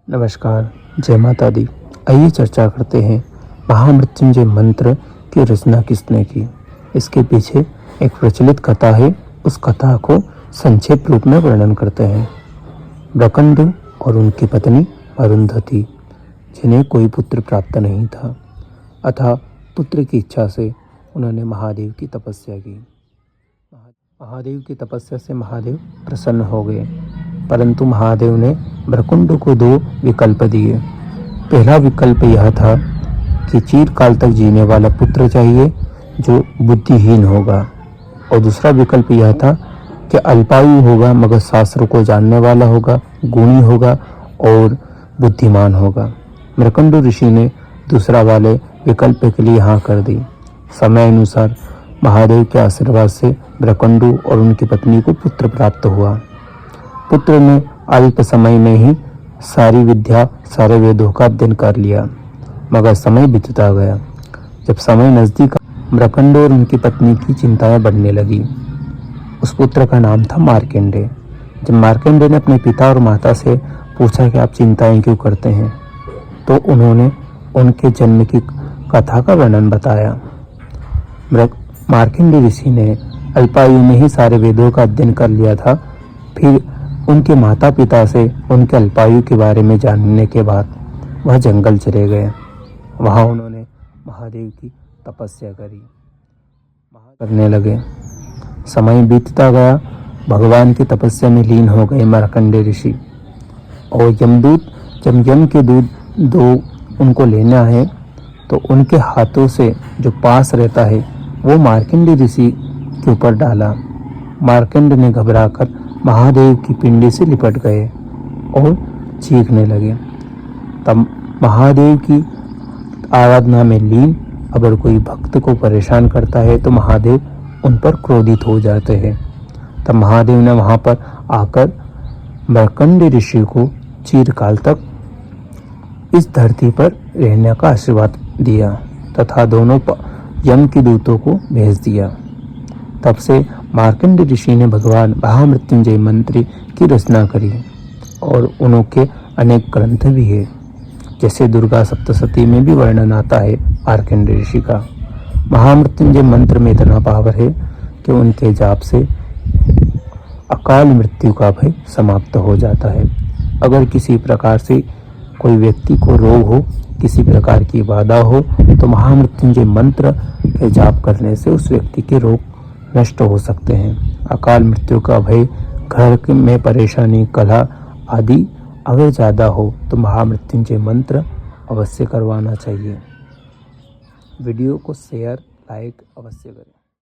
नमस्कार, जय माता दी। आइए चर्चा करते हैं महामृत्युंजय मंत्र की रचना किसने की। इसके पीछे एक प्रचलित कथा है। उस कथा को संक्षेप रूप में वर्णन करते हैं। ब्रकंडु और उनकी पत्नी अरुंधति, जिन्हें कोई पुत्र प्राप्त नहीं था, अतः पुत्र की इच्छा से उन्होंने महादेव की तपस्या की। महादेव की तपस्या से महादेव प्रसन्न हो गए, परंतु महादेव ने ब्रकुंड को 2 विकल्प दिए। पहला विकल्प यह था कि चिरकाल तक जीने वाला पुत्र चाहिए जो बुद्धिहीन होगा, और दूसरा विकल्प यह था कि अल्पायु होगा मगर शास्त्र को जानने वाला होगा, गुणी होगा और बुद्धिमान होगा। ब्रकुंड ऋषि ने दूसरा वाले विकल्प के लिए हाँ कर दी। समय अनुसार महादेव के आशीर्वाद से ब्रकुंडु और उनकी पत्नी को पुत्र प्राप्त हुआ। पुत्र ने अल्प समय में ही सारी विद्या, सारे वेदों का अध्ययन कर लिया, मगर समय बीतता गया। जब समय नजदीक, ब्रकुंडु और उनकी पत्नी की चिंताएं बढ़ने लगी। उस पुत्र का नाम था मार्कंडेय। जब मार्कंडेय ने अपने पिता और माता से पूछा कि आप चिंताएं क्यों करते हैं, तो उन्होंने उनके जन्म की कथा का वर्णन बताया। मार्कंडेय ऋषि ने अल्पायु में ही सारे वेदों का अध्ययन कर लिया था। फिर उनके माता पिता से उनके अल्पायु के बारे में जानने के बाद वह जंगल चले गए। वहाँ उन्होंने महादेव की तपस्या करने लगे। समय बीतता गया, भगवान की तपस्या में लीन हो गए मार्कंडेय ऋषि। और यमदूत, जब यम के दूत 2 उनको लेना है, तो उनके हाथों से जो पास रहता है वो मार्कंडेय ऋषि के ऊपर डाला। मार्कंडेय ने घबराकर महादेव की पिंडी से लिपट गए और चीखने लगे। तब महादेव की आराधना में लीन अगर कोई भक्त को परेशान करता है तो महादेव उन पर क्रोधित हो जाते हैं। तब महादेव ने वहां पर आकर मार्कंडेय ऋषि को चिरकाल तक इस धरती पर रहने का आशीर्वाद दिया तथा दोनों यम के दूतों को भेज दिया। तब से मार्कंडेय ऋषि ने भगवान महामृत्युंजय मंत्र की रचना करी, और उनके अनेक ग्रंथ भी है। जैसे दुर्गा सप्तशती में भी वर्णन आता है मार्कंडेय ऋषि का। महामृत्युंजय मंत्र में इतना पावर है कि उनके जाप से अकाल मृत्यु का भय समाप्त हो जाता है। अगर किसी प्रकार से कोई व्यक्ति को रोग हो, किसी प्रकार की बाधा हो, तो महामृत्युंजय मंत्र के जाप करने से उस व्यक्ति के रोग नष्ट हो सकते हैं। अकाल मृत्यु का भय, घर में परेशानी, कलह आदि अगर ज़्यादा हो तो महामृत्युंजय मंत्र अवश्य करवाना चाहिए। वीडियो को शेयर, लाइक अवश्य करें।